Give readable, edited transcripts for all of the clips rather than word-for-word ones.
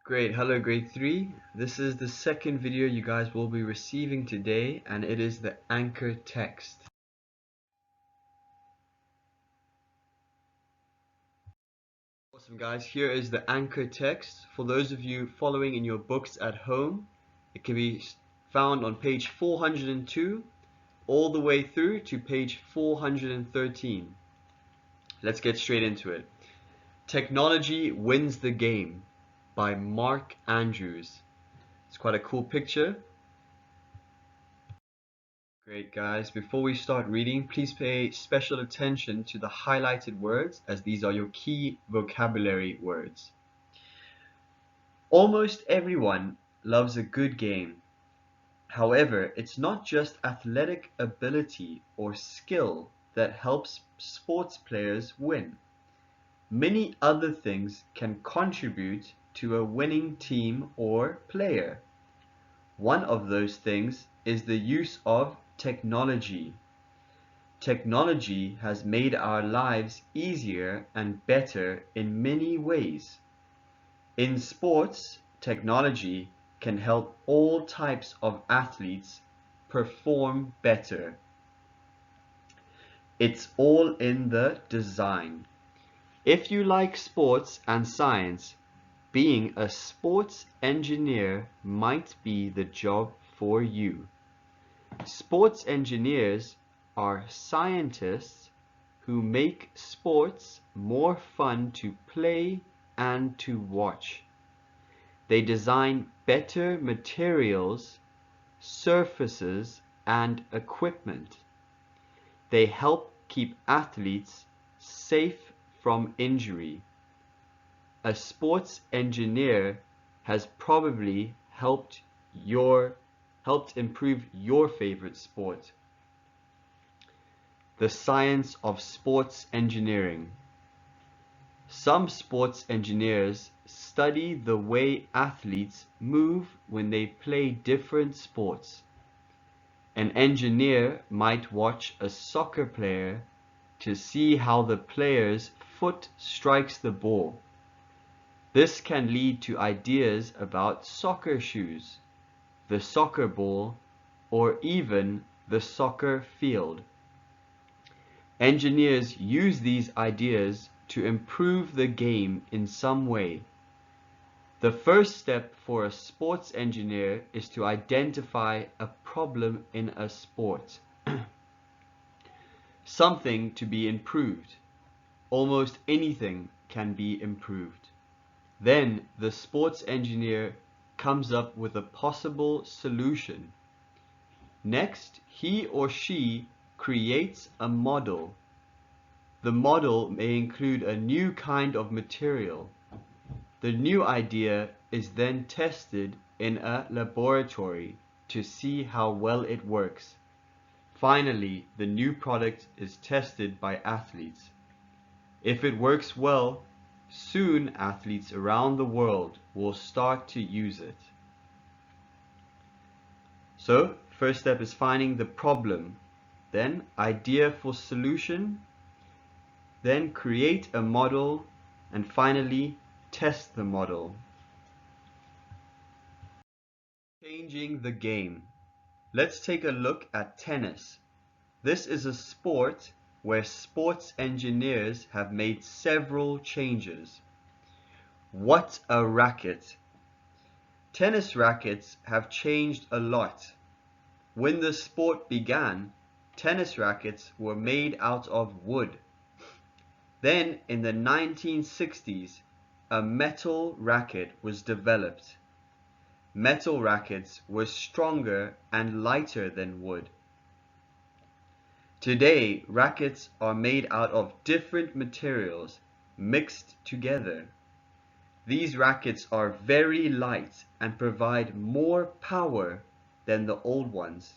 Great, hello grade 3. This is the second video you guys will be receiving today, and it is the anchor text. Awesome guys, here is the anchor text. For those of you following in your books at home, it can be found on page 402 all the way through to page 413. Let's get straight into it. Technology Wins the Game by Mark Andrews. It's quite a cool picture. Great guys, before we start reading, please pay special attention to the highlighted words as these are your key vocabulary words. Almost everyone loves a good game. However, it's not just athletic ability or skill that helps sports players win. Many other things can contribute to a winning team or player. One of those things is the use of technology. Technology has made our lives easier and better in many ways. In sports, technology can help all types of athletes perform better. It's all in the design. If you like sports and science, being a sports engineer might be the job for you. Sports engineers are scientists who make sports more fun to play and to watch. They design better materials, surfaces, and equipment. They help keep athletes safe from injury. A sports engineer has probably helped improve your favorite sport. The science of sports engineering. Some sports engineers study the way athletes move when they play different sports. An engineer might watch a soccer player to see how the player's foot strikes the ball. This can lead to ideas about soccer shoes, the soccer ball, or even the soccer field. Engineers use these ideas to improve the game in some way. The first step for a sports engineer is to identify a problem in a sport. Something to be improved. Almost anything can be improved. Then the sports engineer comes up with a possible solution. Next, he or she creates a model. The model may include a new kind of material. The new idea is then tested in a laboratory to see how well it works. Finally, the new product is tested by athletes. If it works well, soon athletes around the world will start to use it. So, first step is finding the problem, then idea for solution, then create a model, and finally test the model. Changing the game. Let's take a look at tennis. This is a sport where sports engineers have made several changes. What a racket! Tennis rackets have changed a lot. When the sport began, tennis rackets were made out of wood. Then in the 1960s, a metal racket was developed. Metal rackets were stronger and lighter than wood. Today, rackets are made out of different materials mixed together. These rackets are very light and provide more power than the old ones.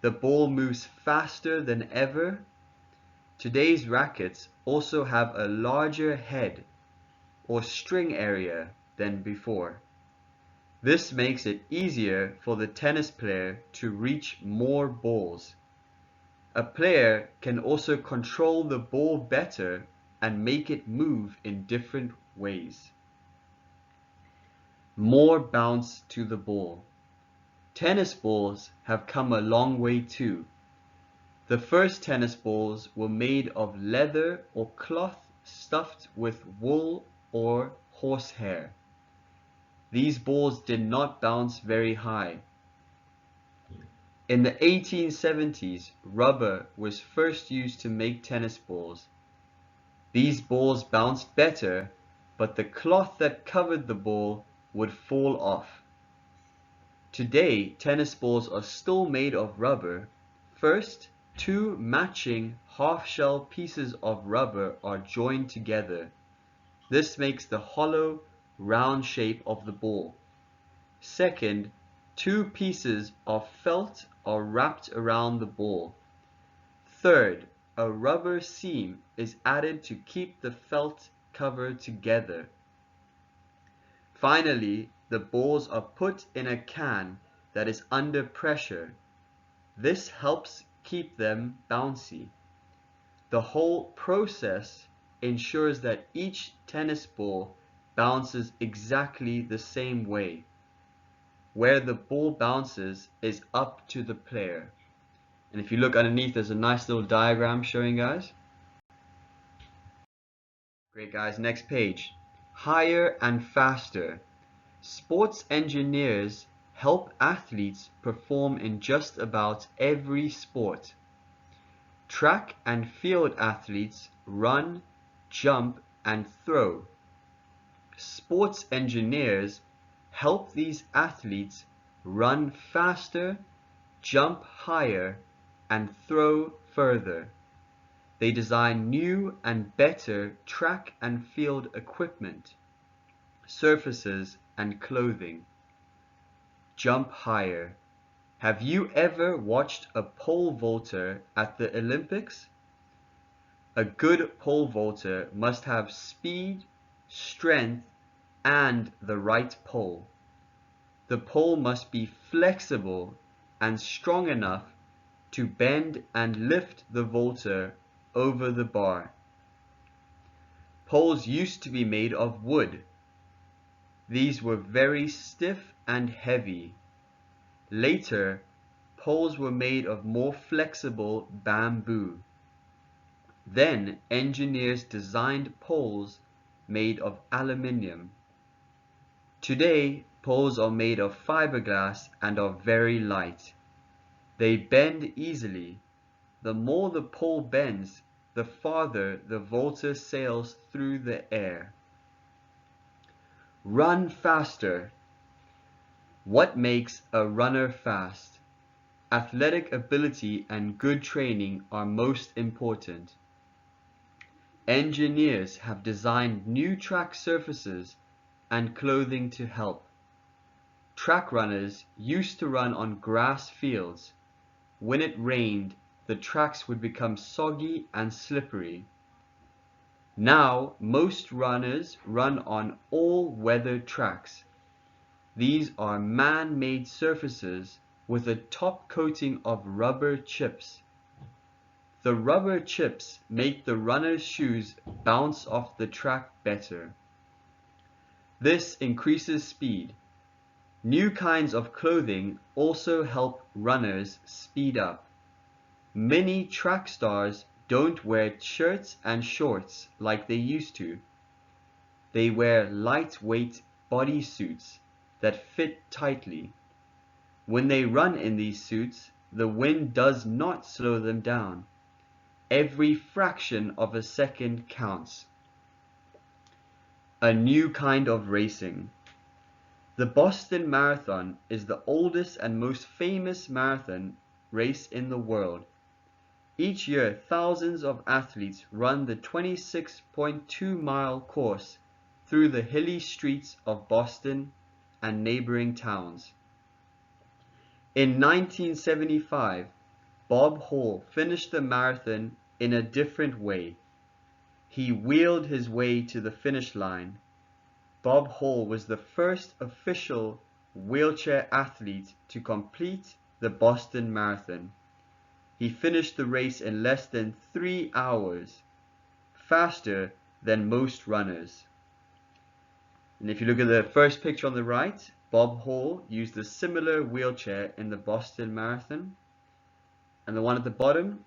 The ball moves faster than ever. Today's rackets also have a larger head or string area than before. This makes it easier for the tennis player to reach more balls. A player can also control the ball better and make it move in different ways. more bounce to the ball. Tennis balls have come a long way too. The first tennis balls were made of leather or cloth stuffed with wool or horsehair. These balls did not bounce very high. In the 1870s, rubber was first used to make tennis balls. These balls bounced better, but the cloth that covered the ball would fall off. Today, tennis balls are still made of rubber. First, two matching half-shell pieces of rubber are joined together. This makes the hollow, round shape of the ball. Second, two pieces of felt are wrapped around the ball. Third, a rubber seam is added to keep the felt cover together. Finally, the balls are put in a can that is under pressure. This helps keep them bouncy. The whole process ensures that each tennis ball bounces exactly the same way. Where the ball bounces is up to the player. And if you look underneath, there's a nice little diagram showing, guys. Great, guys. Next page. Higher and faster. Sports engineers help athletes perform in just about every sport. Track and field athletes run, jump, and throw. Sports engineers help these athletes run faster, jump higher, and throw further. They design new and better track and field equipment, surfaces, and clothing. Jump higher. Have you ever watched a pole vaulter at the Olympics? A good pole vaulter must have speed, strength, and the right pole. The pole must be flexible and strong enough to bend and lift the vaulter over the bar. Poles used to be made of wood. These were very stiff and heavy. Later, poles were made of more flexible bamboo. Then engineers designed poles made of aluminium. Today, poles are made of fiberglass and are very light. They bend easily. The more the pole bends, the farther the vaulter sails through the air. Run faster. What makes a runner fast? Athletic ability and good training are most important. Engineers have designed new track surfaces and clothing to help. Track runners used to run on grass fields. When it rained, the tracks would become soggy and slippery. Now, most runners run on all-weather tracks. These are man-made surfaces with a top coating of rubber chips. The rubber chips make the runner's shoes bounce off the track better. This increases speed. New kinds of clothing also help runners speed up. Many track stars don't wear shirts and shorts like they used to. They wear lightweight bodysuits that fit tightly. When they run in these suits, the wind does not slow them down. Every fraction of a second counts. A new kind of racing. The Boston Marathon is the oldest and most famous marathon race in the world. Each year, thousands of athletes run the 26.2-mile course through the hilly streets of Boston and neighboring towns. In 1975, Bob Hall finished the marathon in a different way. He wheeled his way to the finish line. Bob Hall was the first official wheelchair athlete to complete the Boston Marathon. He finished the race in less than 3 hours, faster than most runners. And if you look at the first picture on the right, Bob Hall used a similar wheelchair in the Boston Marathon. And the one at the bottom,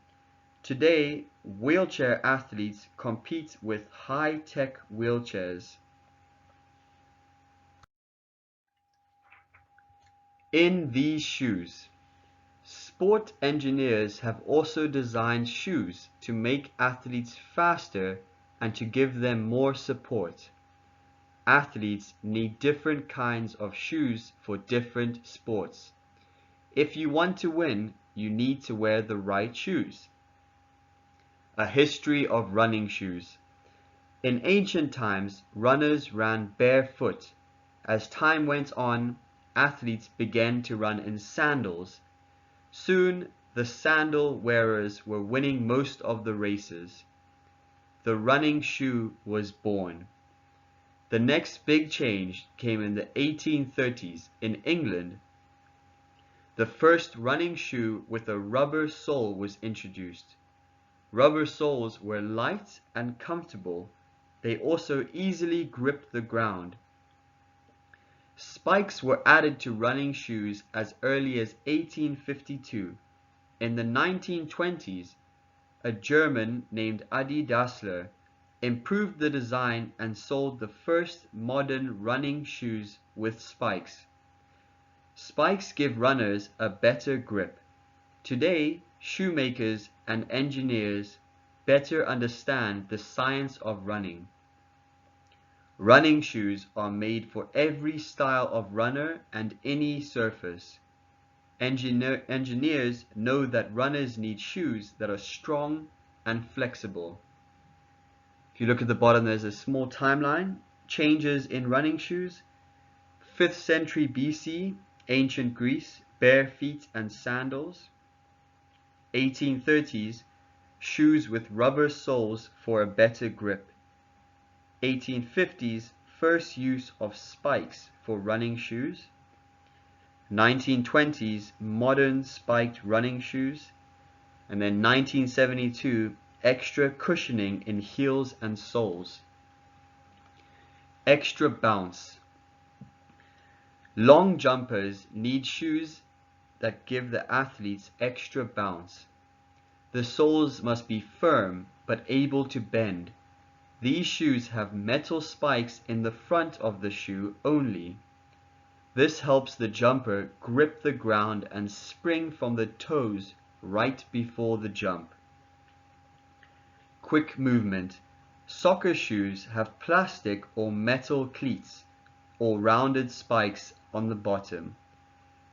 today wheelchair athletes compete with high-tech wheelchairs. In these shoes, sport engineers have also designed shoes to make athletes faster and to give them more support. Athletes need different kinds of shoes for different sports. If you want to win, you need to wear the right shoes. A history of running shoes. In ancient times, runners ran barefoot. As time went on, athletes began to run in sandals. Soon, the sandal wearers were winning most of the races. The running shoe was born. The next big change came in the 1830s in England. The first running shoe with a rubber sole was introduced. Rubber soles were light and comfortable. They also easily gripped the ground. Spikes were added to running shoes as early as 1852. In the 1920s, a German named Adi Dassler improved the design and sold the first modern running shoes with spikes. Spikes give runners a better grip. Today, shoemakers and engineers better understand the science of running. Running shoes are made for every style of runner and any surface. Engineers know that runners need shoes that are strong and flexible. If you look at the bottom, there's a small timeline. Changes in running shoes. 5th century BC, ancient Greece, bare feet and sandals. 1830s, shoes with rubber soles for a better grip. 1850s, first use of spikes for running shoes. 1920s, modern spiked running shoes. And then 1972, extra cushioning in heels and soles. Extra bounce. Long jumpers need shoes that give the athletes extra bounce. The soles must be firm but able to bend. These shoes have metal spikes in the front of the shoe only. This helps the jumper grip the ground and spring from the toes right before the jump. Quick movement. Soccer shoes have plastic or metal cleats or rounded spikes on the bottom.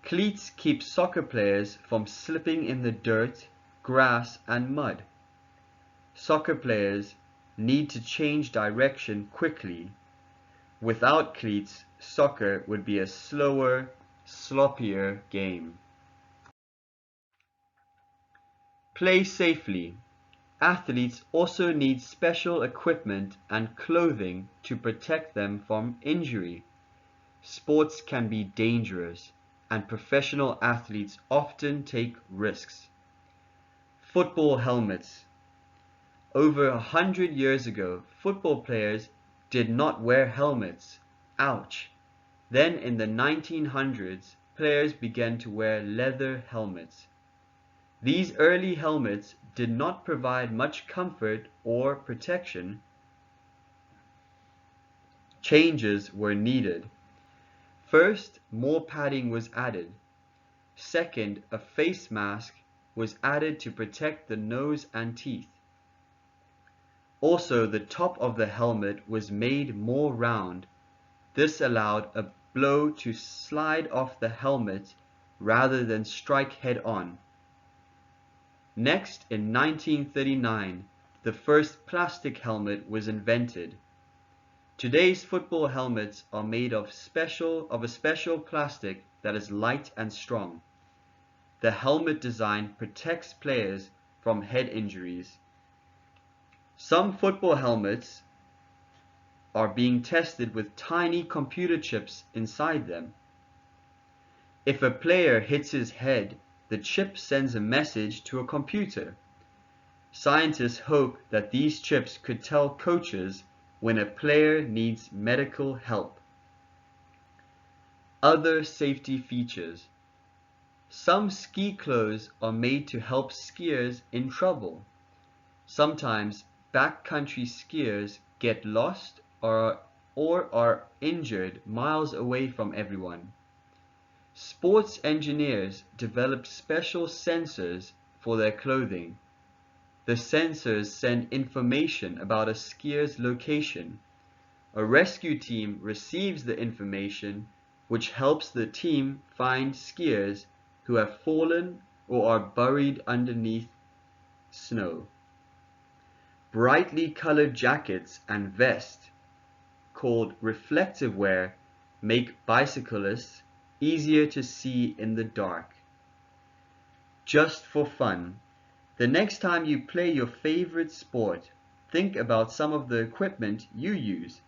Cleats keep soccer players from slipping in the dirt, grass, and mud. Soccer players need to change direction quickly. Without cleats, soccer would be a slower, sloppier game. Play safely. Athletes also need special equipment and clothing to protect them from injury. Sports can be dangerous, and professional athletes often take risks. Football helmets. Over 100 years ago, football players did not wear helmets. Ouch! Then in the 1900s, players began to wear leather helmets. These early helmets did not provide much comfort or protection. Changes were needed. First, more padding was added. Second, a face mask was added to protect the nose and teeth. Also, the top of the helmet was made more round. This allowed a blow to slide off the helmet rather than strike head-on. Next, in 1939, the first plastic helmet was invented. Today's football helmets are made of a special plastic that is light and strong. The helmet design protects players from head injuries. Some football helmets are being tested with tiny computer chips inside them. If a player hits his head, the chip sends a message to a computer. Scientists hope that these chips could tell coaches when a player needs medical help. Other safety features. Some ski clothes are made to help skiers in trouble. Sometimes backcountry skiers get lost or are injured miles away from everyone. Sports engineers develop special sensors for their clothing. The sensors send information about a skier's location. A rescue team receives the information, which helps the team find skiers who have fallen or are buried underneath snow. Brightly colored jackets and vests, called reflective wear, make bicyclists easier to see in the dark. Just for fun, the next time you play your favorite sport, think about some of the equipment you use.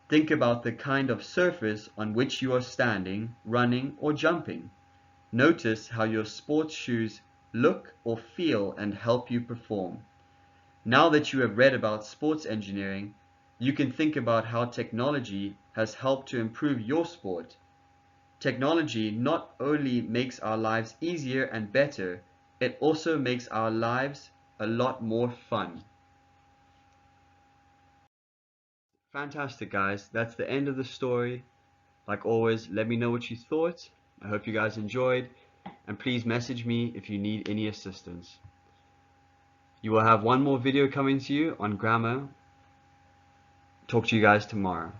Think about the kind of surface on which you are standing, running, or jumping. Notice how your sports shoes look or feel and help you perform. Now that you have read about sports engineering, you can think about how technology has helped to improve your sport. Technology not only makes our lives easier and better, it also makes our lives a lot more fun. Fantastic, guys. That's the end of the story. Like always, let me know what you thought. I hope you guys enjoyed, and please message me if you need any assistance. You will have one more video coming to you on grammar. Talk to you guys tomorrow.